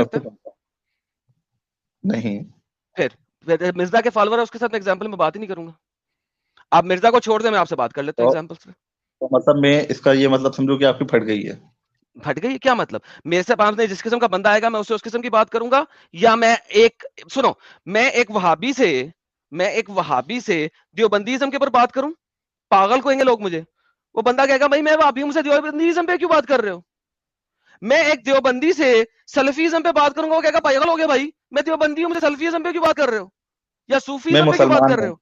सकते हैं? नहीं। फिर मिर्जा के फॉलोअर है, उसके साथ एग्जाम्पल में बात ही नहीं करूंगा। आप मिर्जा को छोड़ दे, मैं आपसे बात कर लेता हूँ एग्जाम्पल से। तो मतलब मैं इसका ये मतलब समझू कि आपकी फट गई है। फट गई क्या मतलब? मेरे से पास जिस किस्म का बंदा आएगा मैं उससे उस किस्म की बात करूंगा, या मैं सुनो, मैं एक वहाबी से देवबंदीज़म के ऊपर बात करूं? पागल कहेंगे लोग मुझे। वो बंदा कहेगा भाई मैं वहाबी हूं, मुझसे देवबंदीज़म पे क्यों बात कर रहे हो? मैं एक देवबंदी से सलफीज़म पे बात करूंगा, वो कहेगा पागल हो गया भाई, मैं देवबंदी हूं, मुझे सलफीज़म पे क्यों बात कर रहे हो, या मैं सूफीज़म पे क्यों बात मुसलमान कर रहे हूँ, हो?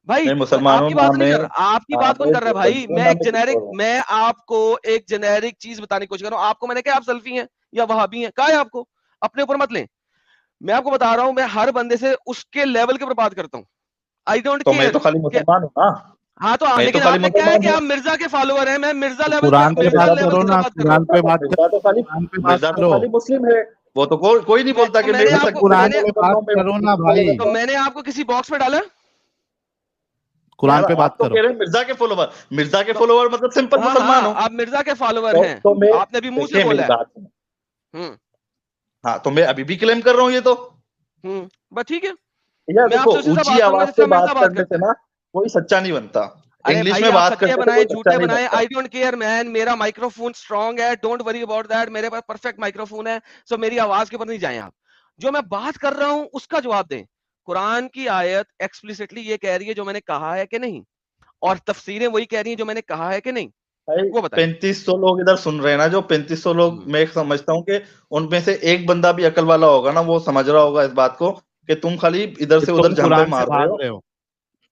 भाई मैं मुसलमान हूँ आपकी ना, बात नहीं मैं कर रहा, आपकी बात कौन मैं कर रहा है भाई? देवबंदी हूँ ना, मैं कुछ और हूँ। मैं आपको एक जेनेरिक चीज बताने की कोशिश कर रहा हूँ। आपको मैंने कहा आप सल्फी हैं या वहाबी हैं, कहा है आपको? अपने ऊपर मत लें। मैं आपको बता रहा हूँ, मैं हर बंदे से उसके लेवल के ऊपर बात करता हूँ। आई डोंट तो मैं केयर तो खाली कि मुसलमान हूँ ना, हाँ तो मैं तो लेकिन खाली आपने क्या है मुसलमान कि हूँ। आप मिर्जा के फॉलोअर हैं, मैं मिर्जा तो लेवल कुरान पे मिर्जा बात लेवल करो की ना, बात कर रहा हूँ। कुरान पे बात मिर्जा तो खाली कुरान पे बात मिर्जा तो करो। खाली मुस्लिम है, वो तो कोई नहीं बोलता कि मैं मैंने भी आपको कुरान मैंने पे बात करो ना भाई, तो मैंने आपको किसी बॉक्स में डाला? कुरान यार पे आप बात तो करो। कह रहे हैं मिर्जा के तो फॉलोवर मतलब सिंपल हाँ मुसलमान हो। हाँ, आप मिर्जा के फॉलोअर हैं, तो मैं आपने अभी मुंह से देखिए मेरी बोला है। बात सुनो। हाँ तो मैं अभी भी क्लेम कर रहा हूँ ये तो। बस ठीक है, यार मैं देखो, आपसे उसी से ऊंची बात करूंगा आवाज जिससे से मिर्जा बात बात करने करता से है। ना कोई सच्चा नहीं बनता। अरे इंग्लिश भाई में आप बात सच्चे करके तो बनाए कोई सच्चा झूठे नहीं बनाए, बनता। आई डोंट केयर मैन, मेरा माइक्रोफोन स्ट्रांग है, डोंट वरी अबाउट दैट, मेरे पास परफेक्ट माइक्रोफोन है। सो मेरी आवाज के ऊपर नहीं जाएं आप, जो मैं बात कर रहा हूं उसका जवाब दें। कुरान की आयत एक्सप्लिसिटली ये कह रही है जो मैंने कहा है कि नहीं, और तफसीरें वही कह रही हैं जो मैंने कहा है कि नहीं, भाई वो बताएं। 3500 लोग इधर सुन रहे हैं ना, जो 3500 लोग, हम्म, मैं समझता हूँ कि उनमें से एक बंदा भी अकल वाला होगा ना, वो समझ रहा होगा इस बात को कि तुम खाली इधर कि से उधर तुम जंपे कुरान से मार रहे भाग हो। रहे हो,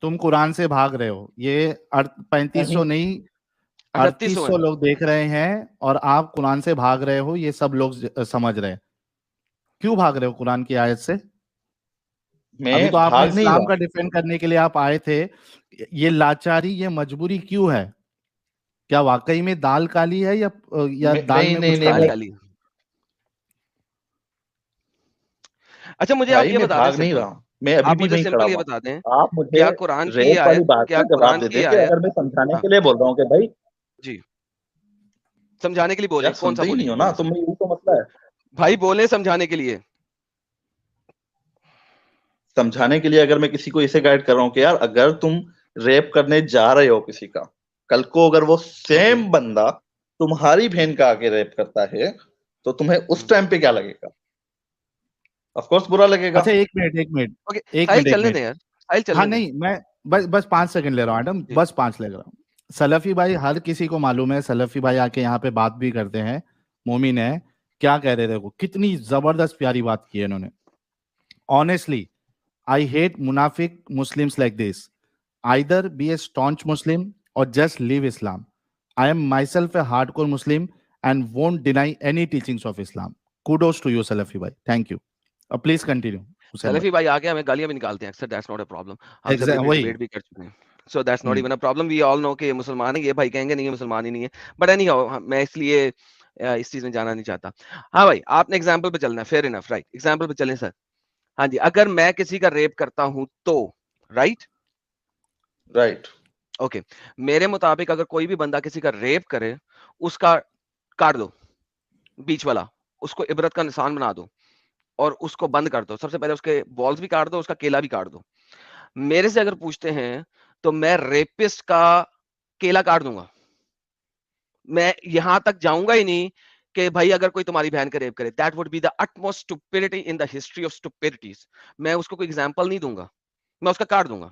तुम कुरान से भाग रहे हो। ये 3500 नहीं, 3800 3800 है। लोग देख रहे हैं और आप कुरान से भाग रहे हो, ये सब लोग समझ रहे हैं। क्यों भाग रहे हो कुरान की आयत से? अभी तो मैं आपने भाग नहीं इस्लाम रहा। का डिफेंड करने के लिए आप आए थे। ये लाचारी, ये मजबूरी क्यों है? क्या वाकई में दाल काली है, या दाल नहीं में नहीं कुछ नहीं काला दाल है? काली। अच्छा मुझे आप भाई ये मैं बता दें भाग नहीं सिंपल, रहा हूँ, मैं अभी आप भी मुझे वहीं खड़ा सिंपल ये हुआ बता दें, हूँ। आप मुझे क्या कुरान की रेप वाली आयत, बात क्या का जवाब कुरान दे की दें कि आयत, अगर मैं समझाने हाँ के लिए बोल रहा हूँ कि भाई, जी, समझाने के लिए बोले, यार कौन सा सुनते ही बोले, नहीं हो ना बोले तुम, यही तो मसला है। भाई, बोले समझाने के लिए। समझाने के लिए अगर मैं किसी को इसे गाइड कर रहा हूँ कि यार अगर तुम रेप करने जा रहे हो किसी का, कल को अगर वो ओके। सेम बंदा तुम्हारी बहन का आके रेप करता है, तो तुम्हें उस टाइम पे क्या लगेगा? ऑफ कोर्स बुरा लगेगा। अच्छा, एक मिनट, एक मिनट, ओके एक साहिल मिनट, एक चलने मिनट। दें यार, साहिल हाँ चलने दें। नहीं, मैं बस बस 5 सेकंड ले रहा हूँ मैडम, जी बस 5 ले रहा हूँ। सलफी भाई हर किसी को मालूम है, सलफी भाई आके यहाँ पे बात भी करते हैं। मोमिन है, क्या कह रहे थे वो, कितनी जबरदस्त प्यारी बात की है इन्होंने। ऑनेस्टली, आई हेट मुनाफिक Muslims like this. Either be a staunch Muslim और just live Islam. I am myself a hardcore Muslim and won't deny any teachings of Islam. Kudos to you Salafi भाई, thank you. Please continue Hussain भाई। सलफी भाई आके हमें गालियां भी निकालते हैं अक्सर, दैट्स नॉट अ प्रॉब्लम, हमसे एग्जैक्ट डिबेट वही। डिबेट भी कर चुके हैं। So that's not even a problem, we all know कि ये मुसलमान है, ये भाई कहेंगे नहीं ये मुसलमान ही नहीं है, बट एनी हाउ मैं इसलिए इस चीज में जाना नहीं चाहता। हाँ भाई, आपने एग्जाम्पल पे चलना है, फेयर इनफ, राइट, एग्जाम्पल पे चलें सर। हाँ जी, अगर मैं किसी का रेप करता हूं तो, राइट, राइट। ओके, मेरे मुताबिक अगर कोई भी बंदा किसी का रेप करे, उसका काट दो बीच वाला, उसको इबरत का निशान बना दो और उसको बंद कर दो। सबसे पहले उसके बॉल्स भी काट दो, उसका केला भी काट दो। मेरे से अगर पूछते हैं तो मैं रेपिस्ट का केला काट दूंगा। मैं यहां तक जाऊंगा ही नहीं कि भाई अगर कोई तुम्हारी बहन का रेप करे, that would be the utmost stupidity in the history of stupidities. मैं उसको कोई एग्जांपल नहीं दूंगा, मैं उसका काट दूंगा,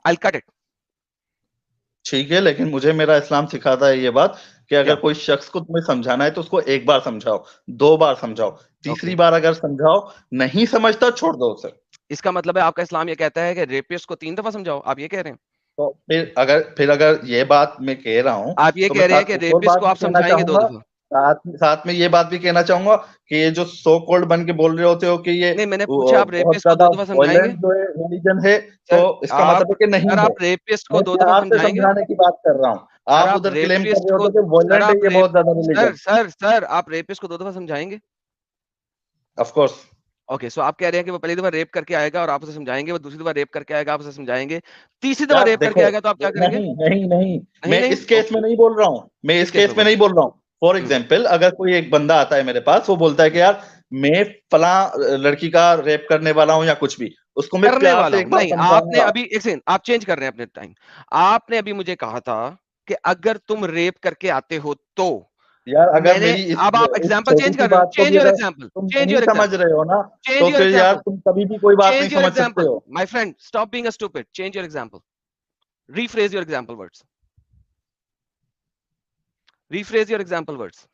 आई कट इट। ठीक है, लेकिन मुझे मेरा इस्लाम सिखाता है ये बात कि अगर क्या? कोई शख्स को तुम्हें समझाना है तो उसको एक बार समझाओ, 2 बार समझाओ, तीसरी ओके, बार अगर समझाओ नहीं समझता छोड़ दो उसे। इसका मतलब है आपका इस्लाम ये कहता है कि रेपिस्ट को 3 दफा समझाओ, आप ये कह रहे हैं? तो फिर अगर ये बात मैं कह रहा हूँ, आप ये तो मैं कह रहे हैं साथ कि एक और रेपिस्ट बात को भी आप कहना समझाएंगे 2 चाहूंगा। दफा? साथ साथ में ये बात भी कहना चाहूंगा कि ये जो सो कॉल्ड बन के बोल रहे होते हो कि ये नहीं, मैंने पूछा आप बहुत रेपिस्ट को ज्यादा 2 दफा समझाएंगे? वायलेंट जो है रिलीजन है, तो सर इसका आप मतलब है कि नहीं सर है। आप रेपिस्ट को मैं 2 दफा प्यार से समझाएंगे? समझाने की बात कर रहा हूँ। सर आप आप उधर क्लेम कर रेपिस्ट रहे को होते कि सर वायलेंट है आप ये रेप बहुत ज्यादा सर रिलीजन। सर सर आप रेपिस्ट को 2 दफा समझाएंगे? Of course. ओके, सो आप कह रहे हैं कि वो पहली दफा रेप करके आएगा और आप उसे समझाएंगे, वो दूसरी दफा रेप करके आएगा, आप उसे समझाएंगे, तीसरी दफा यार रेप करके देखो, आएगा तो आप क्या करेंगे? नहीं नहीं नहीं, नहीं मैं नहीं, इस केस में ओके, नहीं बोल रहा हूँ, मैं इस किस केस केस में में बोले? नहीं बोल रहा हूँ। फॉर हम्म एग्जाम्पल, अगर कोई एक बंदा आता है मेरे पास, वो बोलता है कि यार मैं फला लड़की का रेप करने वाला हूँ या कुछ भी, उसको मैं करने प्यार वाला से हूं एक बार नहीं, आपने समझाऊंगा। अभी एक सेकंड, आप चेंज कर रहे हैं अपने टाइम। आपने अभी मुझे कहा था कि अगर तुम रेप करके आते हो तो यार अगर मैंने, मेरी अब आप इस एग्जांपल छोटी चेंज सी कर रहे हो, बात को चेंज भी योर अगर एग्जांपल, तुम चेंज नहीं योर समझ एग्जांपल, रहे हो ना, चेंज तो योर फिर यार एग्जांपल, तुम कभी भी कोई बात नहीं चेंज योर समझ सकते एग्जांपल, हो। My friend stop being a stupid, change your example, rephrase your example words, rephrase your example words।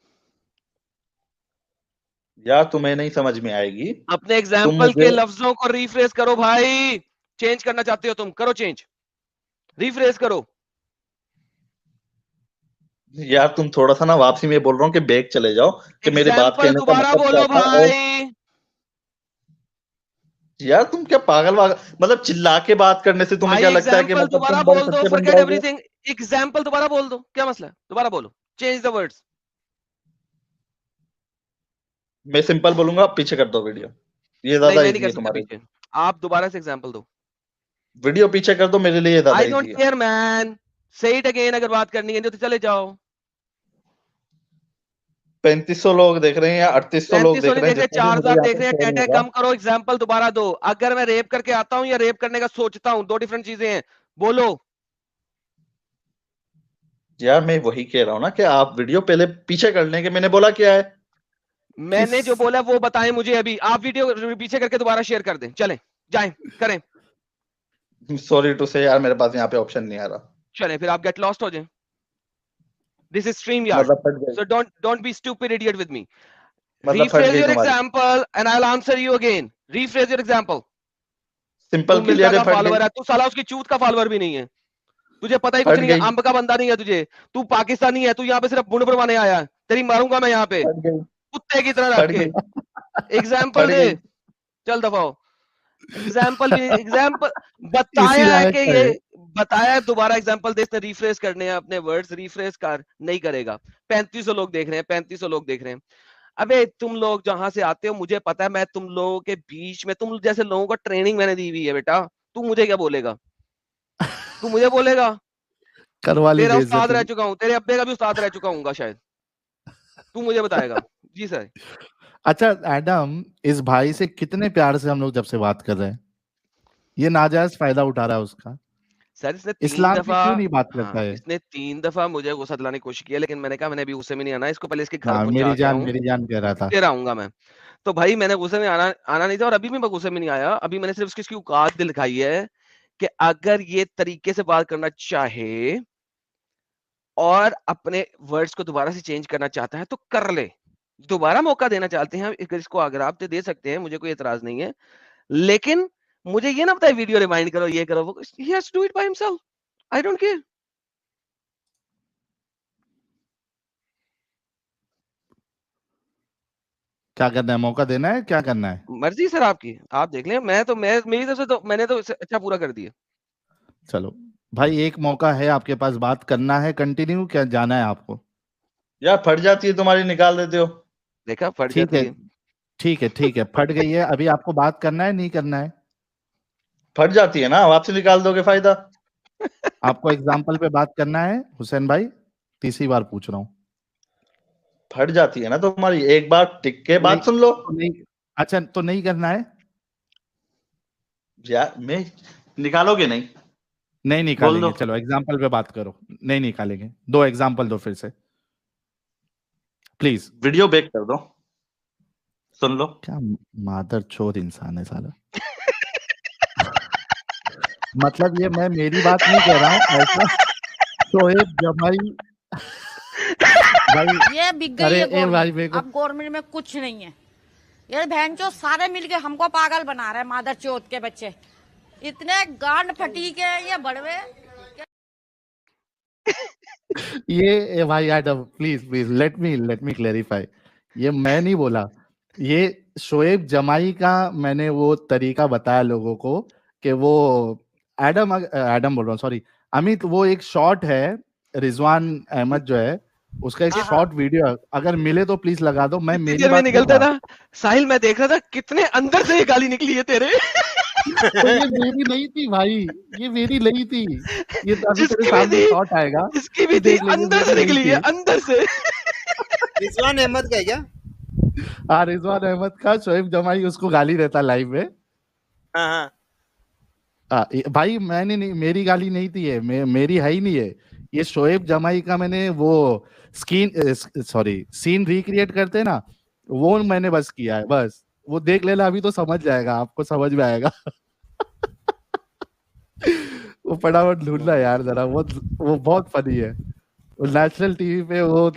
यार तुम्हें नहीं समझ में आएगी, अपने तुम एग्जाम्पल मुझे के लफ्जों को रिफ्रेश करो भाई, चेंज करना चाहते हो तुम, करो चेंज, रिफ्रेश करो। यार तुम थोड़ा सा ना, वापसी में बोल रहा हूँ कि बैग चले जाओ, कि मेरी बात एग्जाम्पल कहने का दोबारा मतलब क्या बोलो था। और भाई। यार तुम क्या पागल वागल, मतलब चिल्ला के बात करने से तुम्हें भाई क्या लगता है कि एग्जाम्पल मतलब दोबारा तुम बड़े बोल दो, सच्चे बन फॉरगेट जाओगे। एवरीथिंग, एग्जाम्पल दोबारा बोल दो, क्या मसला है, दोबारा बोलो, चेंज द वर्ड्स। मैं सिंपल बोलूंगा, पीछे कर दो वीडियो, ये नहीं ज्यादा मैं नहीं इजी कर है सकता तुम्हारे लिए। पीछे, आप दोबारा से एग्जाम्पल दो। वीडियो पीछे कर दो, मेरे लिए ये ज्यादा आई डोंट इजी है। केयर मैन, से इट अगेन, अगर बात करनी है तो चले जाओ। 3500 लोग देख रहे हैं या 3800 लोग 3500 देख नहीं रहे हैं, देख रहे, जितना भी मुझे 4000 यहाँ देख पे रहे हैं, शो नहीं टैटे होगा। कम करो, एग्जाम्पल दोबारा दो। अगर मैं रेप करके आता हूं या रेप करने का सोचता हूं, दो डिफरेंट चीजें हैं, बोलो। यार मैं वही कह रहा हूँ ना कि आप वीडियो पहले पीछे कर लें, कि मैंने बोला क्या है। मैंने जो बोला वो बताएं मुझे अभी, आप वीडियो पीछे करके दोबारा शेयर कर दें, चलें जाएं करें। सॉरी टू से यार, मेरे पास यहाँ पे ऑप्शन नहीं आ रहा। चलें फिर आप गेट लॉस्ट हो जाएं। दिस इज स्ट्रीम यार्ड, मतलब फट गई, so don't be stupid idiot with me। मतलब फट Rephrase गई your तुम्हारी। example and I'll answer you again। Rephrase your example। तू सिंपल मिर्जा क्लियर है, का फट गई। फॉलोवर है, तू साला उसकी चूत का फॉलोवर भी नहीं है, तुझे पता ही कुछ फट नहीं है, गई। अंब का बंदा नहीं है तुझे, तू पाकिस्तानी है, तू यहाँ पे सिर्फ बुंड बनवाने आया है, तेरी मारूंगा मैं यहाँ पे फट गई। कुत्ते की तरह रख फट के। गई। एग्जाम्पल फट दे, गई। चल दफाओ। एग्जाम्पल भी एग्जाम्पल इसी बताया है लायक कि का ये, है। बताया है, दोबारा एग्जाम्पल दे, इसने रिफ्रेश करने हैं अपने वर्ड्स, रिफ्रेश कर नहीं करेगा। 3500 लोग देख रहे हैं, 3500 लोग देख रहे हैं। अबे तुम लोग जहां से आते हो मुझे पता है, मैं तुम लोगों के बीच में, तुम जैसे लोगों को ट्रेनिंग मैंने दी हुई है बेटा, तू मुझे क्या बोलेगा, तू मुझे बोलेगा, करवा ली तेरा उस्ताद रह बेइज्जती। चुका हूं, तेरे अब्बे का भी उस्ताद रह चुका हूँ शायद, तू मुझे बताएगा। जी सर। अच्छा एडम, इस भाई से कितने प्यार से हम लोग जब से बात कर रहे हैं, ये नाजायज फायदा उठा रहा है उसका। सर इसने 3 इस्लाम पे दफा, क्यों नहीं बात करता हाँ है? इसने 3 दफा मुझे गुस्सा दिलाने की कोशिश की है, लेकिन मैंने कहा मैंने अभी गुस्से में नहीं आना, इसको पहले इसके घर हाँ पुंजा के आऊं, मेरी जान कह रहा था। फिर आऊंगा मैं। तो भाई मैंने गुस्से में आना नहीं था, और अभी भी मैं गुस्से में नहीं आया, अभी मैंने सिर्फ उसकी औकात दिखाई है कि अगर ये तरीके से बात करना चाहे और अपने वर्ड्स को दोबारा से चेंज करना चाहता है तो कर ले, दोबारा मौका देना चाहते हैं इसको, अगर आप दे सकते हैं, मुझे कोई एतराज नहीं है, लेकिन मुझे ये ना बताए वीडियो रिमाइंड करो, ये करो, वो, he has to do it by himself, I don't care। क्या करना है, मौका देना है, क्या करना है? मर्जी सर आपकी, आप देख लें, मैं मेरी तरफ से तो मैंने तो अच्छा पूरा कर दिया। चलो भाई, एक मौका है आपके पास, बात करना है कंटिन्यू, क्या जाना है आपको? यार फट जाती है तुम्हारी, निकाल देते हो। देखा फट ठीक जाती है, है। ठीक है, फट गई है, अभी आपको बात करना है नहीं करना है? फट जाती है ना, वापसी निकाल दोगे, फायदा। आपको एग्जाम्पल पे बात करना है हुसैन भाई? तीसरी बार पूछ रहा हूँ। फट जाती है ना तुम्हारी, एक बार टिक के नहीं, बात सुन लो। तो नहीं, अच्छा तो नहीं करना है? यार मैं, निकालोगे नहीं? नहीं बोल निकालेंगे, दो। चलो एग्जाम्पल पे बात करो। नहीं निकालेंगे, दो एग्जाम्पल दो फिर से प्लीज। वीडियो बैक कर दो, सुन लो। क्या मादर चोद इंसान है साला। मतलब ये मैं मेरी बात नहीं कह रहा हूँ, ऐसा शोएब जमाई भाई, ये बिक गई अरे है ए भाई गवर्नमेंट, अब गवर्नमेंट में कुछ नहीं है। ये बहनचोद सारे मिलके हमको पागल बना रहे हैं, मादर चोद के बच्चे, इतने गांड फटी के ये बड़वे। ये भाई Adam please please let me clarify, ये मैं नहीं बोला, ये शोएब जमाई का मैंने वो तरीका बताया लोगों को कि वो एडम बोल रहा हूँ, सॉरी अमित, वो एक शॉर्ट है, रिजवान अहमद जो है उसका एक शॉर्ट वीडियो, अगर मिले तो प्लीज लगा दो। मैं मेरी में बात नहीं निकलता कर रहा। था साहिल, मैं देख रहा था कितने अंदर से ये गाली निकली है तेरे। तो ये मेरी नहीं थी भाई, ये मेरी नहीं थी, ये तो अभी तेरे जिसकी भी सामने थी, शॉर्ट आएगा, जिसकी भी तू थी देख लेंगे, अंदर से मेरी नहीं निकली है, थी। अंदर से। रिजवान अहमद का है क्या? रिजवान अहमद का शोएब जमाई उसको गाली देता लाइव में। हाँ भाई मैंने नहीं, मेरी गाली नहीं थी ये, मेरी है ही नहीं है ये। शोएब जमाई का मैंने वो सीन रिक्रिएट करते ना, वो मैंने बस किया है, बस वो देख लेना, अभी तो समझ जाएगा, आपको समझ में आएगा। वो फटाफट ढूंढना यार जरा, वो बहुत फनी है। वो नेशनल टीवी पे वो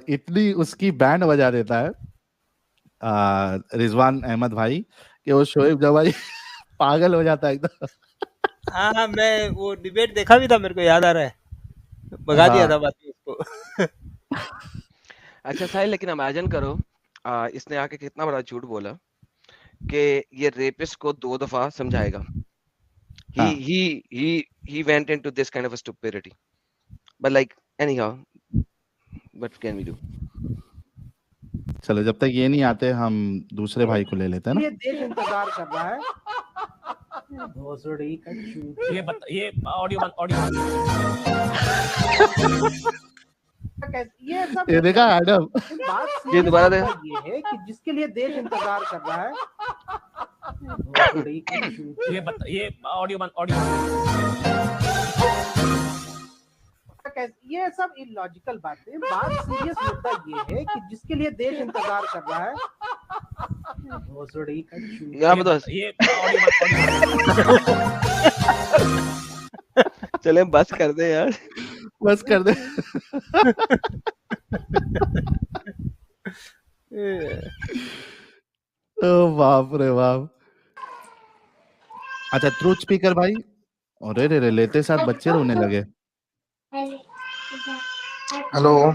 इतनी उसकी बैंड बजा देता है रिजवान अहमद भाई कि वो शोएब जमाई पागल हो जाता है एकदम। हाँ, मैं वो डिबेट देखा भी था, मेरे को याद आ रहा है, भगा दिया था बात में उसको। अच्छा साहिल, लेकिन इमेजिन करो इसने आके कितना बड़ा झूठ बोला कि ये रेपिस्ट को 2 दफा समझाएगा। हाँ। He went into this kind of a stupidity, but like anyhow, what can we do? चलो जब तक ये नहीं आते हम दूसरे भाई को ले लेते हैं ना। ये देश इंतजार कर रहा है। भोसड़ी का चूत। ये ऑडियो ये सब ये देखा एडम, बात ये दोबारा दे। ये है कि जिसके लिए देश इंतजार कर रहा है। भोसड़ी का चूत। ये ऑडियो ये सब इलॉजिकल बातें। बात सीरियस मुद्दा ये है कि जिसके लिए देश इंतजार कर रहा है। भोसड़ी का चूत। यहाँ पे तो ये ऑडियो चले बस कर दे यार, बस कर दे। ओ बाप रे बाप। अच्छा ट्रूथ स्पीकर भाई, अरे रे लेते साथ बच्चे रोने लगे। हेलो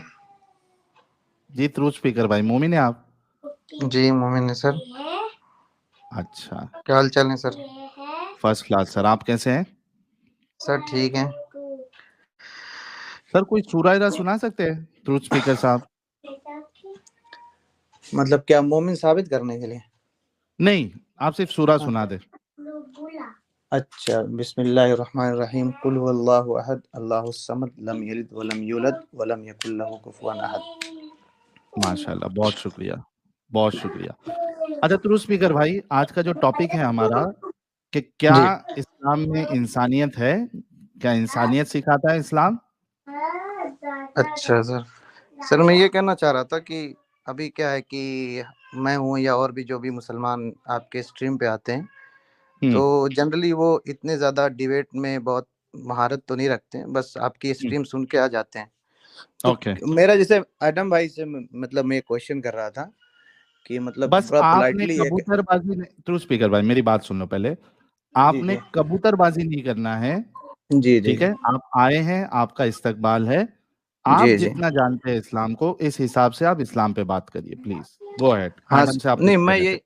जी ट्रूथ स्पीकर भाई, मोमिन है आप? जी मोमिन है सर। अच्छा, क्या हाल चाल है सर? फर्स्ट क्लास सर, आप कैसे हैं? सर ठीक है। सर कोई सूरा सुना सकते हैं ट्रूथ स्पीकर साहब? मतलब क्या मोमिन साबित करने के लिए? नहीं, आप सिर्फ सूरा सुना दे। अच्छा, बिस्मिल्लाहिर्रहमानिर्रहीम। कुल हुवल्लाहु अहद अल्लाहुस समद लम यलिद वलम यूलद वलम यकुल लहू कुफुवन अहद। माशाल्लाह, बहुत शुक्रिया, बहुत शुक्रिया। अच्छा ट्रूथ स्पीकर भाई, आज का जो टॉपिक है हमारा कि क्या इस्लाम में इंसानियत है, क्या इंसानियत सिखाता है इस्लाम? अच्छा सर मैं ये कहना चाह रहा था कि अभी क्या है कि मैं हूँ या और भी जो भी मुसलमान आपके स्ट्रीम पे आते हैं, तो जनरली वो इतने ज्यादा डिबेट में बहुत महारत तो नहीं रखते हैं, बस आपकी स्ट्रीम सुन के आ जाते हैं। तो मेरा जैसे एडम भाई से मतलब मैं क्वेश्चन कर रहा था कि मतलब बस आपने कबूतरबाजी, ट्रूथ स्पीकर भाई मेरी बात सुन लो पहले, आपने कबूतरबाजी नहीं करना है। जी ठीक है, आप आए हैं, आपका इस्तकबाल है, आप जितना जानते हैं इस्लाम को, इस हिसाब से आप इस्लाम पे बात करिए, प्लीज गो अहेड। हाँ, नहीं मैं ये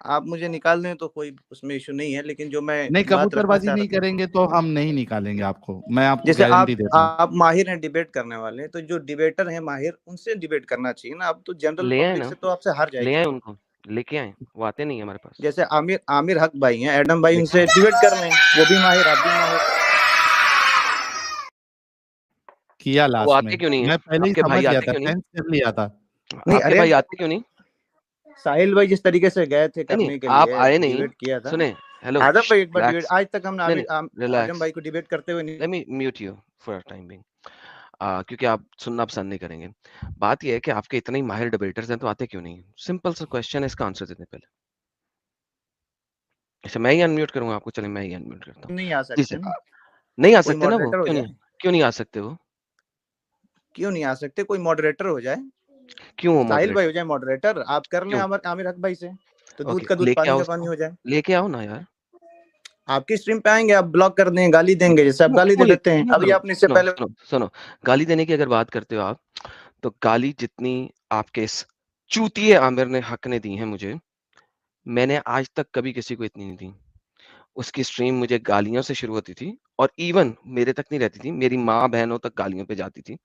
आप मुझे निकाल दें तो कोई उसमें इशू नहीं है, लेकिन जो मैं नहीं कबूतरबाजी नहीं करेंगे तो हम नहीं निकालेंगे आपको, मैं आपको जैसे गारंटी देता हूं। आप माहिर हैं डिबेट करने वाले, तो जो डिबेटर हैं माहिर, उनसे डिबेट करना चाहिए ना। अब तो जनरल पब्लिक से तो आपसे हार जाएगी। ले आए उनको, लेके आए, वो आते नहीं है हमारे पास। जैसे आमिर हक भाई हैं, एडम भाई, उनसे डिबेट कर लें, वो भी माहिर, आप भी माहिर। किया लास्ट वो आते में, क्यों नहीं है? मैं पहले ही समझ गया था, सेंस कर लिया था। नहीं अरे भाई आते क्यों नहीं? साहिल भाई जिस तरीके से गए थे करने के लिए, आप आए नहीं, डिबेट किया था। सुने, हेलो आदम भाई, एक बार डिबेट, आज तक हमने आदम भाई को डिबेट करते हुए नहीं। Let me mute you for time being, क्योंकि आप सुनना पसंद नहीं करेंगे। बात ये है कि आपके इतने ही माहिर डिबेटर्स हैं, तो आते क्यों नहीं? सिंपल सा क्वेश्चन है, इसका आंसर देने पहले। अच्छा मैं ही अनम्यूट करूंगा आपको, चलें मैं ही अनम्यूट करता हूं। नहीं आ सकते ना, नहीं आ सकते ना वो, क्यों नहीं आ सकते वो? क्यों नहीं आ सकते? कोई मॉडरेटर हो जाए, क्यों साहिल भाई हो जाए मॉडरेटर, आप कर लें आमिर हक भाई से, तो दूध का दूध पानी का पानी हो जाए। लेके आओ ना यार, आपकी स्ट्रीम पे आएंगे, आप ब्लॉक कर दें, गाली देंगे, जैसे आप गाली दे देते हैं। अभी आपने इससे पहले सुनो, गाली देने की अगर बात करते हो आप, तो गाली जितनी आपके इस चूतिए आमिर ने हक ने दी है मुझे, मैंने आज तक कभी किसी को इतनी नहीं दी। उसकी स्ट्रीम मुझे गालियों से शुरू होती थी, और इवन मेरे तक नहीं रहती थी, मेरी माँ बहनों तक गालियों पे जाती थी,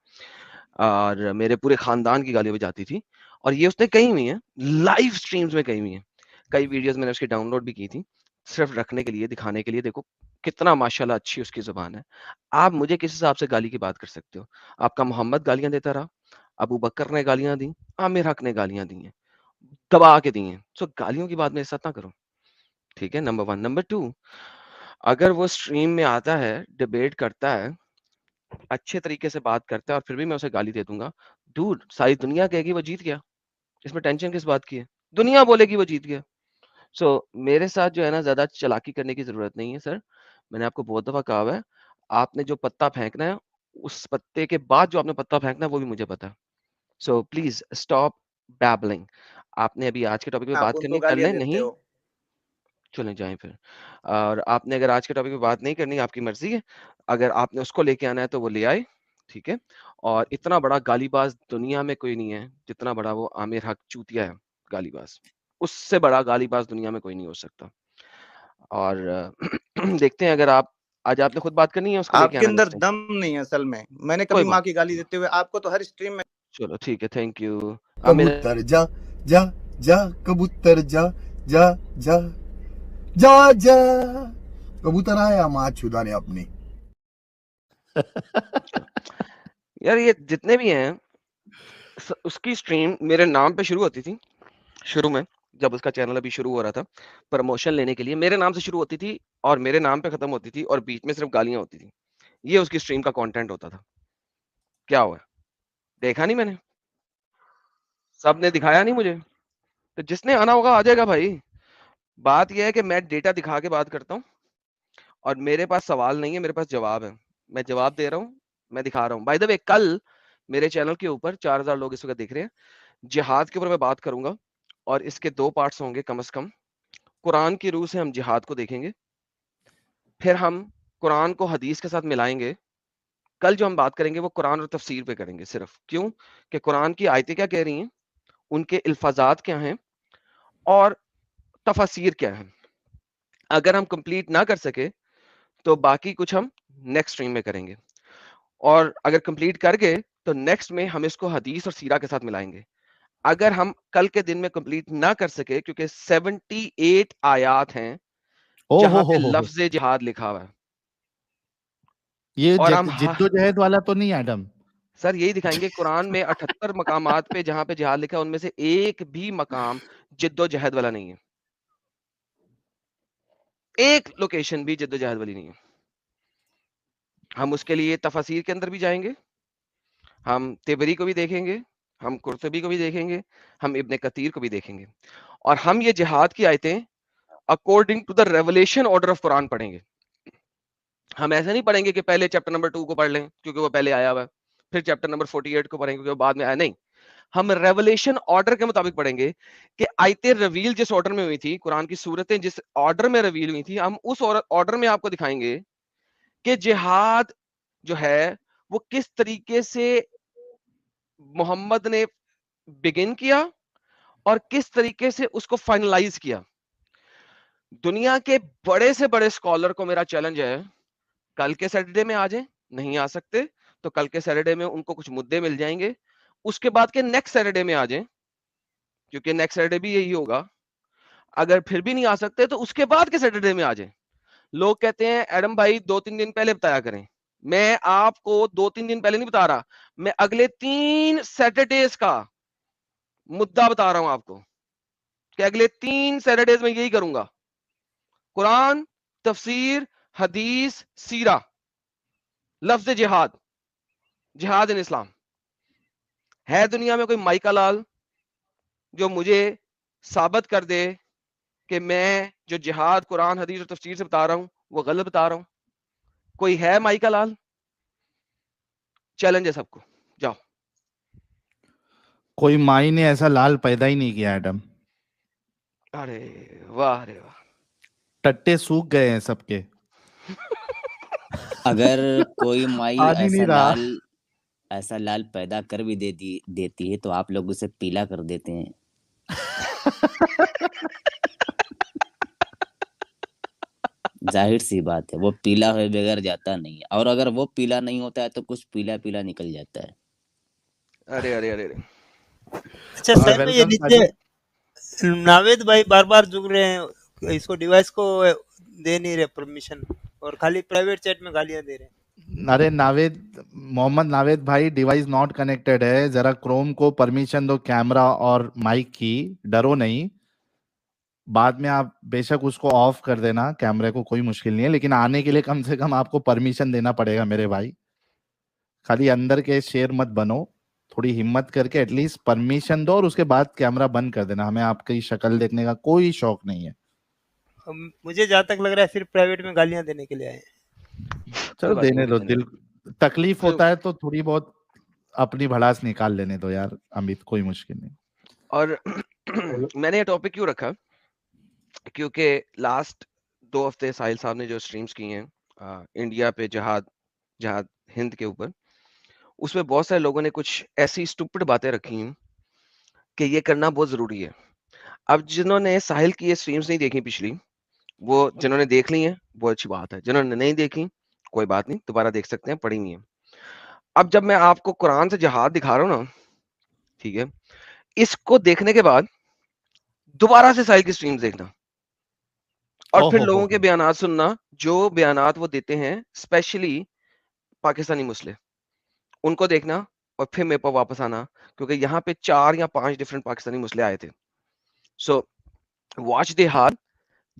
और मेरे पूरे खानदान की गालियों पे जाती थी। और ये उसने कही हुई है, लाइव स्ट्रीम्स में कही हुई है। कई वीडियोस मैंने उसकी डाउनलोड भी की थी, सिर्फ रखने के लिए, दिखाने के लिए, देखो कितना माशाल्लाह अच्छी उसकी जुबान है। आप मुझे किस हिसाब से गाली की बात कर सकते हो? आपका मोहम्मद गालियां देता रहा, अबू बकर ने गालियां दी, आमिर हक ने गालियां दी हैं, दबा के दी हैं। सो गालियों की बात मेरे साथ ना करो, ठीक है? नंबर 1। नंबर 2, अगर वो स्ट्रीम में आता है, डिबेट करता है, अच्छे तरीके से बात करता है और फिर भी मैं उसे गाली दे दूँगा, डूड सारी दुनिया कहेगी वो जीत गया। इसमें टेंशन किस बात की है? दुनिया बोलेगी वो जीत गया। सो मेरे साथ जो है ना ज़्यादा चालाकी करने की ज़रूरत नहीं है सर। मैंने आपको बहुत दफ़ा कहा हुआ है, आपने जो पत्ता फेंकना है, उस पत्ते के बाद जो आपने पत्ता फेंकना है वो भी मुझे पता है। So please stop babbling. आपने अभी आज के टॉपिक पे आप बात करनी उनको है, कर गालियां लें, देते नहीं हो। चलें जाएँ फिर। और आपने अगर आज के टॉपिक पे बात नहीं करनी, आपकी मर्ज़ी है। अगर आपने उसको लेके आना है तो वो ले आए, ठीक है? और इतना बड़ा गालीबाज़ दुनिया में कोई नहीं है, जितना बड़ा वो आमिर हक़ चूतिया है, गालीबाज़। उससे बड़ा गालीबाज़ दुनिया में कोई नहीं हो सकता। और देखते हैं, अगर आप आज आपने खुद बात करनी है, उसको लेके आपके आना अंदर नेक्स्ट टाइम। दम नहीं है असल में। मैंने कोई कभी माँ बात की गाली देते हुए आपको तो हर स्ट्रीम में चलो ठीक है, थैंक यू। मेरा कबूतर जा जा जा कबूतर जा जा जा जा जा कबूतर आया माँ छुदाने अपनी। यार ये जितने भी हैं, उसकी स्ट्रीम मेरे नाम पे शुरू होती थी, शुरू में जब उसका चैनल अभी शुरू हो रहा था, प्रमोशन लेने के लिए मेरे नाम से शुरू होती थी और मेरे नाम पे खत्म होती थी और बीच में सिर्फ गालियां होती थी। ये उसकी स्ट्रीम का कंटेंट होता था। क्या हुआ? देखा नहीं मैंने, सबने दिखाया नहीं मुझे, तो जिसने आना होगा आ जाएगा भाई। बात यह है कि मैं डेटा दिखा के बात करता हूँ और मेरे पास सवाल नहीं है, मेरे पास जवाब है। मैं जवाब दे रहा हूँ, मैं दिखा रहा हूँ। बाय द वे, कल मेरे चैनल के ऊपर 4000 लोग इस वक्त देख रहे हैं। जिहाद के ऊपर मैं बात करूंगा और इसके 2 पार्ट्स होंगे कम से कम। कुरान की रूह से हम जिहाद को देखेंगे, फिर हम कुरान को हदीस के साथ मिलाएंगे। कल जो हम बात करेंगे वो कुरान और तफसीर पे करेंगे सिर्फ। क्यों? कि कुरान की आयतें क्या कह रही हैं, उनके अल्फाजात क्या हैं और तफसीर क्या है। अगर हम कंप्लीट ना कर सके तो बाकी कुछ हम नेक्स्ट स्ट्रीम में करेंगे, और अगर कंप्लीट कर गए तो नेक्स्ट में हम इसको हदीस और सीरा के साथ मिलाएंगे। अगर हम कल के दिन में कंप्लीट ना कर सके, क्योंकि 78 आयात हैं ओ जहां पे हो। लफ्ज जिहाद लिखा हुआ है, ये और हम जिद्दोजहद वाला तो नहीं एडम? सर यही दिखाएंगे कुरान में 78 मकामात पे जहां पे जिहाद लिखा है, उनमें से एक भी मकाम जिद्दोजहद वाला नहीं है। एक लोकेशन भी जिद्दोजहद वाली नहीं है। हम उसके लिए तफसीर के अंदर भी जाएंगे, हम तिबरी को भी देखेंगे, हम कुर्तुबी को भी देखेंगे, हम इब्ने कतीर को भी देखेंगे, और हम ये जिहाद की आयतें according to the revelation order of कुरान पढ़ेंगे। हम ऐसे नहीं पढ़ेंगे कि पहले चैप्टर नंबर 2 को पढ़ लें क्योंकि वो पहले आया हुआ है, फिर चैप्टर नंबर 48 को पढ़ेंगे क्योंकि वो बाद में आया। नहीं, हम रेवलेशन ऑर्डर के मुताबिक पढ़ेंगे कि आयतें रिवील जिस ऑर्डर में हुई थी, कुरान की सूरतें जिस ऑर्डर में रिवील हुई थी, हम उस ऑर्डर में आपको दिखाएंगे कि जिहाद जो है वो किस तरीके से मोहम्मद ने बिगिन किया और किस तरीके से उसको फाइनलाइज किया। दुनिया के बड़े से बड़े स्कॉलर को मेरा चैलेंज है, कल के सैटरडे में आ जाए, नहीं आ सकते तो कल के सैटरडे में उनको कुछ मुद्दे मिल जाएंगे, उसके बाद के नेक्स्ट सैटरडे में आ जाए, क्योंकि नेक्स्ट सैटरडे भी यही होगा। अगर फिर भी नहीं आ सकते तो उसके बाद के सैटरडे में आ जाए। लोग कहते हैं एडम भाई 2-3 दिन पहले बताया करें। मैं आपको 2-3 दिन पहले नहीं बता रहा, मैं अगले 3 सैटरडेज का मुद्दा बता रहा हूं आपको कि अगले 3 सैटरडेज में यही करूंगा। कुरान, तफसीर, हदीस, सीरा, लफ्ज जिहाद, जिहाद इन इस्लाम। है दुनिया में कोई माइका लाल जो मुझे साबित कर दे कि मैं जो जिहाद कुरान हदीस और तफसीर से बता रहा हूं वो गलत बता रहा हूं? कोई है माइका लाल? चैलेंज है सबको, जाओ। कोई माई ने ऐसा लाल पैदा ही नहीं किया एडम। अरे वाह, अरे वाह। टट्टे सूख गए हैं सबके। अगर कोई माई आज ही नहीं रहा। ऐसा लाल पैदा कर भी देती है तो आप लोग उसे पीला कर देते हैं। जाहिर सी बात है, वो पीला हुए बगैर जाता नहीं है, और अगर वो पीला नहीं होता है तो कुछ पीला पीला निकल जाता है। अरे अरे अरे अरे। अच्छा सर, ये नीचे नावेद भाई बार बार जुड़ रहे हैं, इसको डिवाइस को दे नहीं रहे परमिशन, और खाली प्राइवेट चैट में गालियां दे रहे हैं। अरे नावेद, मोहम्मद नावेद भाई, डिवाइस नॉट कनेक्टेड है, जरा क्रोम को परमिशन दो कैमरा और माइक की, डरो नहीं। बाद में आप बेशक उसको ऑफ कर देना कैमरे को, कोई मुश्किल नहीं है, लेकिन आने के लिए कम से कम आपको परमिशन देना पड़ेगा मेरे भाई। खाली अंदर के शेर मत बनो, थोड़ी हिम्मत करके एटलीस्ट परमिशन दो और उसके बाद कैमरा बंद कर देना। हमें आपकी शक्ल देखने का कोई शौक नहीं है। मुझे जहाँ तक लग रहा है सिर्फ प्राइवेट में गालियां देने के लिए आए हैं। चलो बात नहीं, देने वो भी दो, देने दिल तकलीफ होता है तो थोड़ी बहुत अपनी भड़ास निकाल लेने दो यार अमित, कोई मुश्किल नहीं। और मैंने ये टॉपिक क्यों रखा, क्योंकि लास्ट 2 हफ्ते साहिल साहब ने जो स्ट्रीम्स की हैं इंडिया पे जहाद हिंद के ऊपर, उसमें बहुत सारे लोगों ने कुछ ऐसी स्टूपिड बातें रखी हैं कि ये करना बहुत जरूरी है। अब जिन्होंने साहिल की ये स्ट्रीम्स नहीं देखी पिछली, वो जिन्होंने देख ली हैं वो अच्छी बात है, जिन्होंने नहीं देखी कोई बात नहीं, दोबारा देख सकते हैं, पड़ी हुई है। अब जब मैं आपको कुरान से जिहाद दिखा रहा हूँ ना, ठीक है, इसको देखने के बाद दोबारा से साहिल की स्ट्रीम्स देखना और फिर लोगों के बयानात सुनना, जो बयानात वो देते हैं स्पेशली पाकिस्तानी मुस्लिम, उनको देखना और फिर मेरे पर वापस आना, क्योंकि यहाँ पे 4 या 5 डिफरेंट पाकिस्तानी मुस्लिम आए थे। सो वॉच जिहाद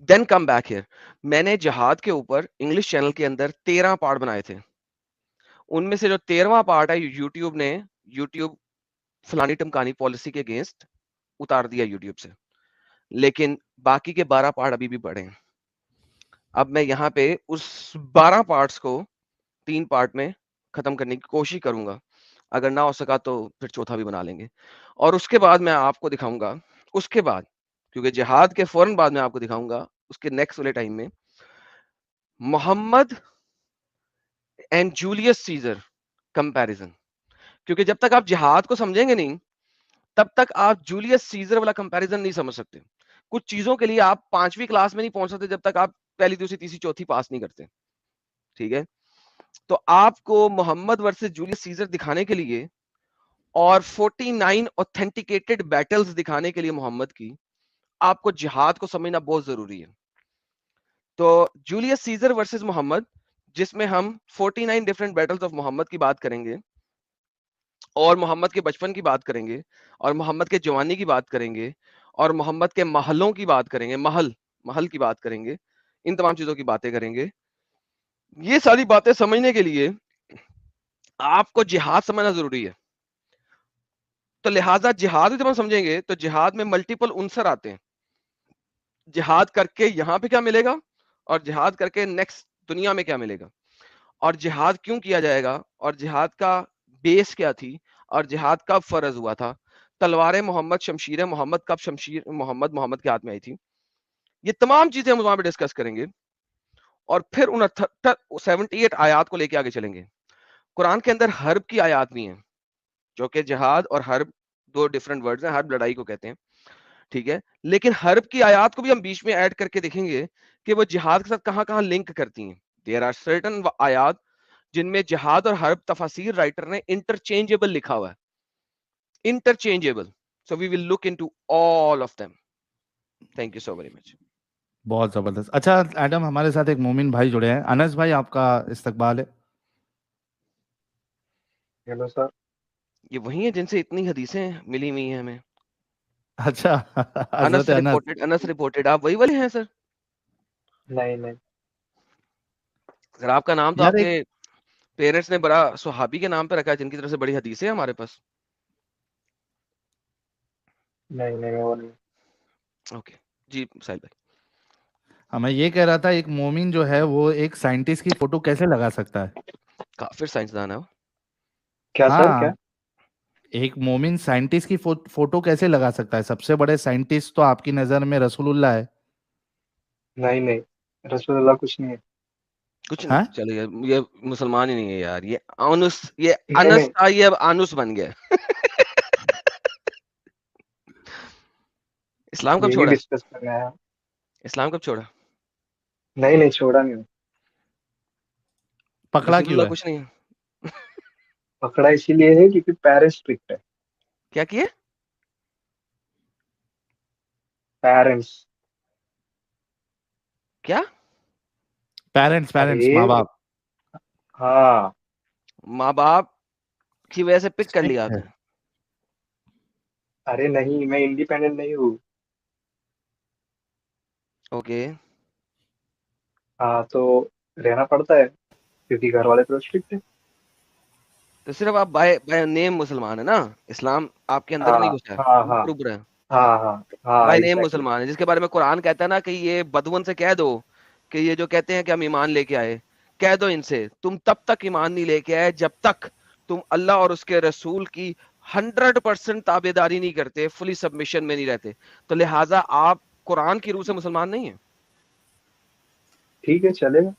देन कम बैक हियर। मैंने जिहाद के ऊपर इंग्लिश चैनल के अंदर 13 पार्ट बनाए थे, उनमें से जो 13वां पार्ट है यूट्यूब फलानी टमकानी पॉलिसी के अगेंस्ट उतार दिया यूट्यूब से, लेकिन बाकी के 12 पार्ट अभी भी पड़े हैं। अब मैं यहाँ पे उस 12 पार्ट्स को 3 पार्ट में खत्म करने की कोशिश करूंगा, अगर ना हो सका तो फिर चौथा भी बना लेंगे। और उसके बाद मैं आपको दिखाऊंगा, उसके बाद, क्योंकि जिहाद के फौरन बाद में आपको दिखाऊंगा उसके नेक्स्ट वाले टाइम में Muhammad and Julius Caesar comparison, क्योंकि जब तक आप जिहाद को समझेंगे नहीं तब तक आप जूलियस सीजर वाला कंपैरिजन नहीं समझ सकते। कुछ चीजों के लिए आप 5वीं क्लास में नहीं पहुंच सकते जब तक आप पहली दूसरी तीसरी चौथी पास नहीं करते, ठीक है। तो आपको मोहम्मद वर्सेस जूलियस सीजर दिखाने के लिए और 49 ऑथेंटिकेटेड बैटल्स दिखाने के लिए मोहम्मद की, आपको जिहाद को समझना बहुत जरूरी है। तो जूलियस सीजर वर्सेस मोहम्मद, जिसमें हम 49 डिफरेंट बैटल्स ऑफ मोहम्मद की बात करेंगे और मोहम्मद के बचपन की बात करेंगे और मोहम्मद के जवानी की बात करेंगे और मोहम्मद के महलों की बात करेंगे, महल की बात करेंगे, इन तमाम चीजों की बातें करेंगे। ये सारी बातें समझने के लिए आपको जिहाद समझना जरूरी है। तो लिहाजा जिहाद जब हम समझेंगे तो जिहाद में मल्टीपल उनसर आते हैं। जिहाद करके यहाँ पे क्या मिलेगा और जिहाद करके नेक्स्ट दुनिया में क्या मिलेगा, और जिहाद क्यों किया जाएगा, और जिहाद का बेस क्या थी, और जिहाद कब फर्ज हुआ था, तलवारें मोहम्मद, शमशीरें मोहम्मद कब शमशीर मोहम्मद के हाथ में आई थी, ये तमाम चीजें हम वहां पे डिस्कस करेंगे। और फिर 78 आयात को लेके आगे चलेंगे। कुरान के अंदर हर्ब की आयात भी हैं, जो कि जिहाद और हर्ब 2 डिफरेंट वर्ड्स हैं, हर्ब लड़ाई को कहते हैं, ठीक है। लेकिन हर्ब की आयात को भी हम बीच में ऐड करके देखेंगे कि वो जिहाद के साथ कहां कहां लिंक करती हैं। देयर आर सर्टेन आयात जिनमें जिहाद और हर्ब तफासिर राइटर ने इंटरचेंजेबल लिखा हुआ है, interchangeable. So we will look into all of them. Thank you so very much. बहुत जबरदस्त। अच्छा एडम, हमारे साथ एक मोमिन भाई जुड़े हैं। अनस भाई, आपका इस्तकबाल है। Hello sir. ये वही है जिनसे इतनी हदीसें मिली हुई हैं हमें। अच्छा अनस हजरत अनस। रिपोर्टेड, आप वही वाले हैं सर? नहीं नहीं, सर आपका नाम तो यार एक आपके पेरेंट्स ने बड़ा सुहाबी के नाम पे रखा है, जिनकी तरफ से बड़ी हदीसें हैं हमारे पास। नहीं नहीं वो नहीं। ओके जी साहिल भाई। मैं ये कह रहा था, एक मोमिन जो है वो एक साइंटिस्ट की फोटो कैसे लगा सकता है? काफिर साइंसदान है वो। क्या सर क्या? हाँ, एक मोमिन साइंटिस्ट की फोटो कैसे लगा सकता है? सबसे बड़े साइंटिस्ट तो आपकी नजर में रसूलुल्लाह है। नहीं नहीं, रसूलुल्लाह कुछ नहीं है। कुछ हाँ? नहीं, चलो ये मुसलमान ही नहीं है यार, ये ये नहीं अनस नहीं, था, ये अब आनुस बन गया। इस्लाम कब यही छोड़ा? डिस्कस करना है। इस्लाम कब छोड़ा? नहीं नहीं, छोड़ा नहीं। पकड़ा क्यों रसूलुल्लाह है? कुछ नहीं है। पकड़ा इसीलिए है क्योंकि पेरेंट्स स्ट्रिक्ट है। क्या किए? पेरेंट्स। क्या? पेरेंट्स, अरे माँ बाप। हाँ। माँ बाप की वजह से पिक कर लिया है। आपने? अरे नहीं, मैं इंडिपेंडेंट नहीं हूँ। ओके। हाँ, तो रहना पड़ता है क्योंकि घर वाले तो स्ट्रिक्ट है। तो सिर्फ आप बाय बाय नेम मुसलमान है ना, इस्लाम आपके अंदर नहीं हाँ घुसा है, हाँ हाँ ऊपर ऊपर है। हाँ हाँ हाँ, बाय नेम एग्जैक्टली। मुसलमान है, जिसके बारे में कुरान कहता है ना कि ये बदवन से कह दो कि ये जो कहते हैं कि हम ईमान लेके आए, कह दो इनसे तुम तब तक ईमान नहीं लेके आए जब तक तुम अल्लाह और उसके रसूल की 100% ताबेदारी नहीं करते, फुली सबमिशन में नहीं रहते। तो लिहाजा आप कुरान की रूह से मुसलमान नहीं है। ठीक है, चलेगा।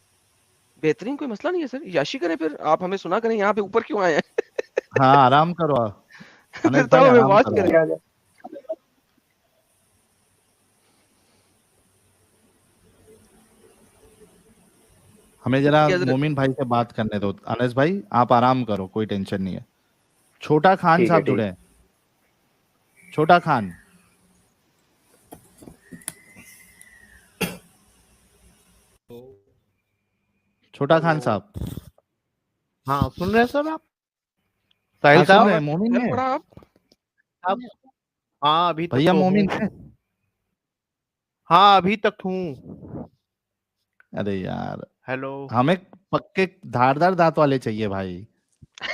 बेहतरीन, कोई मसला नहीं है सर, याशी करें फिर, आप हमें सुना करें, यहाँ पे ऊपर क्यों आए हैं? हाँ आराम करो फिर अनस तो भाई, हमें आराम वॉच करो। करें। हमें जरा ठीक है, हजरत। मोमिन भाई से बात करने दो। अनस भाई आप आराम करो, कोई टेंशन नहीं है। छोटा खान ठीक है, साहब ठीक। जुड़े हैं। छोटा खान, छोटा खान साहब। हाँ सुन रहे हैं सर आप? हाँ साहिल सुन रहे साहब हैं, मोमिन सर है पढ़ा आप? आप? हाँ अभी तक भैया, तो हूँ। मोमिन है। हाँ अभी तक हूँ। अरे यार, हेलो। हमें पक्के धारदार दांत वाले चाहिए भाई।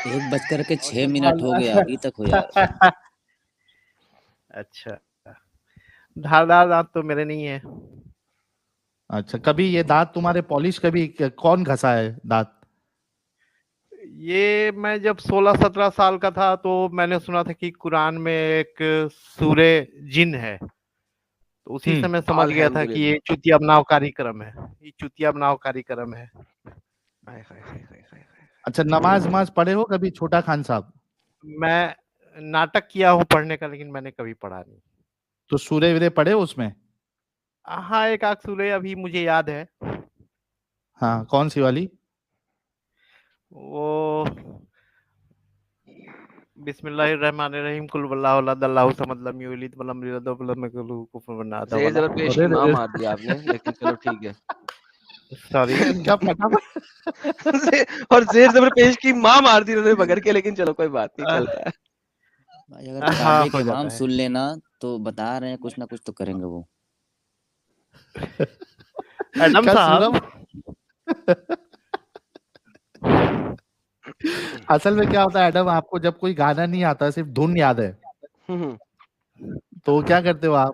1:06 हो गया, अभी तक हो यार। अच्छा, धारदार दांत तो मेरे नहीं है। अच्छा, कभी ये दांत तुम्हारे पॉलिश कभी कौन घसा है दांत? ये मैं जब 16-17 साल का था तो मैंने सुना था कि कुरान में एक सूरे जिन है, तो उसी से मैं समझ गया था कि ये चुतिया बनाव कार्यक्रम है, ये चुतिया बनाव कार्यक्रम है। अच्छा, नमाज पढ़े हो कभी छोटा खान साहब? मैं नाटक किया हूँ पढ़ने का, लेकिन मैंने कभी पढ़ा नहीं। तो सूरे वीरे पढ़े हो उसमें? हाँ एक आध सूरे अभी मुझे याद है। हाँ, कौन सी वाली? वो बिस्मिल्लाहिर्रहमानिर्रहीम कुल वल्लाहु अहद अल्लाहु समद लम यलिद वलम यूलद वलम यकुल लहू कुफुवन अहद ज़ेर वाला। ज़बर पेश की माँ मार दी आपने, लेकिन चलो ठीक है। सॉरी क्या फटाफट और ज़ेर ज़बर पेश की माँ मार दी उन्होंने बगैर के, लेकिन चलो कोई बात नहीं, चलता है। भाई अगर काबे के इमाम सुन लेना तो बता रहे हैं कुछ ना कुछ तो करेंगे वो। एडम साहब, असल में क्या होता है एडम, आपको जब कोई गाना नहीं आता, सिर्फ धुन याद है, तो क्या करते हो आप?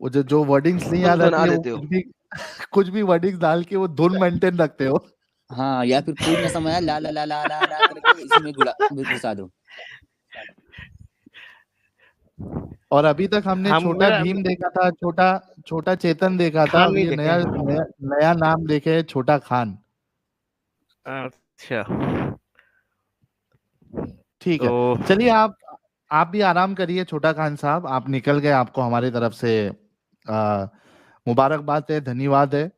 वो जो वर्डिंग्स नहीं याद आती है, वो कुछ भी वर्डिंग्स डाल के वो धुन मेंटेन रखते हो। हाँ, या फिर पूरी ना समय ला ला ला ला ला ला करके इसमें घुसा दो। और अभी तक हमने छोटा भीम देखा था, छोटा चेतन देखा था, अब ये नया नाम देखे है, छोटा खान। अच्छा ठीक है, चलिए आप भी आराम करिए छोटा खान साहब, आप निकल गए, आपको हमारी तरफ से मुबारकबाद है, धन्यवाद है।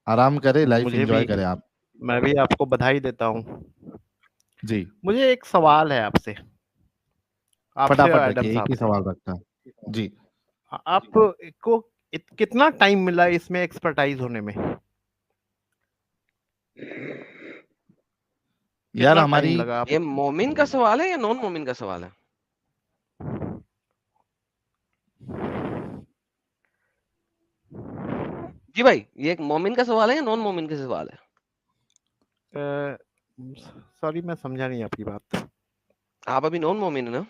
आराम करें, लाइफ एंजॉय करें आप। मैं भी आपको बधाई देता हूँ जी। मुझे एक सवाल है आपसे। फटाफट रखिए, एक ही सवाल रखता है जी। आपको कितना टाइम मिला इसमें एक्सपर्टाइज होने में? यार हमारी ये मोमिन का सवाल है या नॉन मोमिन का सवाल है? जी भाई, ये एक मोमिन का सवाल है या नॉन मोमिन का सवाल है? सॉरी मैं समझा नहीं आपकी बात। आप अभी नॉन मोमिन है ना?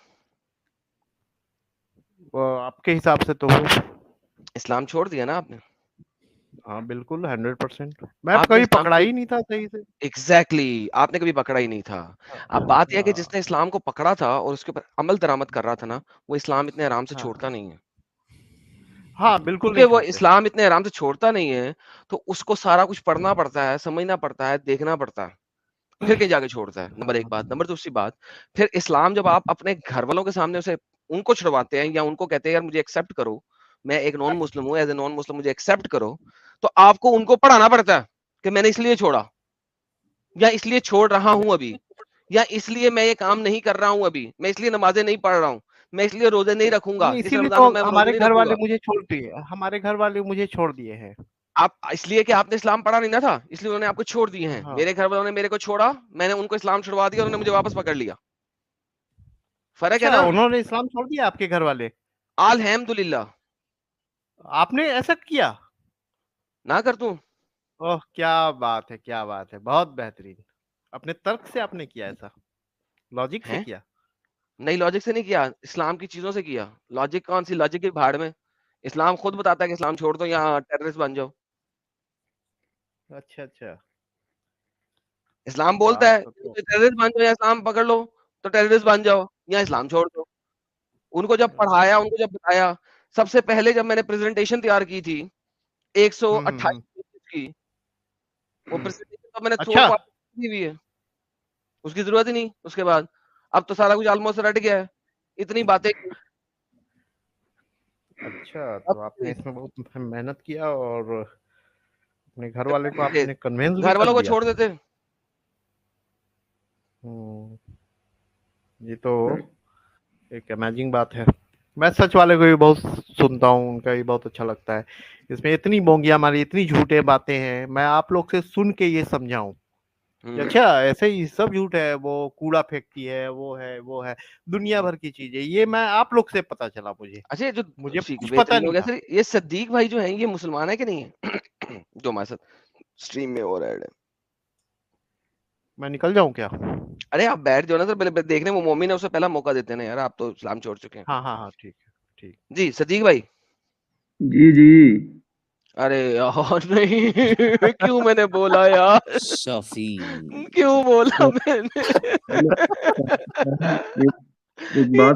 आपके हिसाब से तो इस्लाम छोड़ दिया ना आपने? हाँ बिल्कुल 100%। मैं कभी पकड़ा ही नहीं था सही से। एग्जैक्टली, आपने कभी पकड़ा ही नहीं था। अब बात यह है कि जिसने इस्लाम को पकड़ा था और उसके ऊपर अमल दरामद कर रहा था ना, वो इस्लाम इतने आराम से छोड़ता नहीं है। हाँ बिल्कुल, क्योंकि वो इस्लाम इतने आराम से छोड़ता नहीं है, तो उसको सारा कुछ पढ़ना पड़ता है, समझना पड़ता है, देखना पड़ता है, फिर कहीं जाके छोड़ता है। नंबर एक बात। नंबर दूसरी बात, फिर इस्लाम जब आप अपने घर वालों के सामने उसे उनको छुड़वाते हैं या उनको कहते हैं यार मुझे एक्सेप्ट करो, मैं एक नॉन मुस्लिम हूँ, एज ए नॉन मुस्लिम मुझे एक्सेप्ट करो, तो आपको उनको पढ़ाना पड़ता है कि मैंने इसलिए छोड़ा, या इसलिए छोड़ रहा हूं अभी, या इसलिए मैं ये काम नहीं कर रहा हूं अभी, मैं इसलिए नमाजें नहीं पढ़ रहा हूं, मैं इसलिए रोजे नहीं रखूंगा, इस इसीलिए रमजान तो में मैं रोजे हमारे नहीं घर वाले रखूंगा। मुझे छोड़ दिए, हमारे घर वाले मुझे छोड़ दिए हैं। आप इसलिए कि आपने इस्लाम पढ़ा नहीं ना था, इसलिए उन्होंने आपको छोड़ दिए हैं। हाँ। मेरे घर वालों ने मेरे को छोड़ा, मैंने उनको इस्लाम छुड़वा दिया, उन्होंने मुझे वापस पकड़ लिया। फर्क है अच्छा, ना? उन्होंने इस्लाम छोड़ दिया आपके घर वाले? अल्हम्दुलिल्लाह। आपने ऐसा किया? ना कर दूं? ओह! क्या बात है, क्या बात है। बहुत बेहतरीन। अपने तर्क से आपने किया ऐसा? लॉजिक से हैं? किया? नहीं, लॉजिक से नहीं किया, इस्लाम की चीज़ों से किया। लॉजिक कौन सी? लॉजिक की भाड़ में। इस्लाम खुद बताता है कि इस्लाम छोड़ दो या टेररिस्ट बन जाओ। अच्छा, अच्छा। इस्लाम बोलता बात है तो टेररिस्ट बन जाओ या इस्लाम पकड़ लो, तो टेररिस्ट बन जाओ या इस्लाम छोड़ दो। उनको जब पढ़ाया, उनको जब बताया, सबसे पहले जब मैंने प्रेजेंटेशन तैयार की थी 128 पेजेस की, वो प्रेजेंटेशन तो मैंने 100 अच्छा। कॉपी दी हुई है। उसकी ज़रूरत ही नहीं उसके बाद। अब तो सारा कुछ ऑलमोस्ट रट गया है। इतनी बातें की। अच्छा, अब तो आपने इसमें बहुत मेहनत किया और अपने घर जब वाले को आपने कन्विंस भी घर कर वालों को दिया। छोड़ देते। ये तो एक अमेजिंग बात है। मैं सच वाले को भी बहुत सुनता हूँ, उनका भी बहुत अच्छा लगता है। इसमें इतनी बोंगियां मारी, इतनी झूठे बातें हैं, मैं आप लोग से सुन के ये समझा हूँ कि अच्छा ऐसे ही सब झूठ है, वो कूड़ा फेंकती है, वो है, दुनिया भर की चीजें। ये मैं आप लोग से पता चला मुझे। अच्छा, जो मुझे कुछ पता बेहतरीन हो नहीं गया था। सर, ये सद्दीक भाई जो हैं, ये मुसलमान है कि नहीं है? जो हमारे साथ स्ट्रीम में हो रहा है। मैं निकल जाऊं क्या? अरे आप बैठ जाओ ना सर, पहले देखने वो मोमिन है, उसे पहला मौका देते हैं ना यार। आप तो इस्लाम छोड़ चुके हैं। हाँ, हाँ, हाँ, ठीक है, ठीक। जी सदीक भाई। जी जी। अरे यार नहीं क्यों मैंने बोला यार? शफी क्यों बोला मैंने? एक बात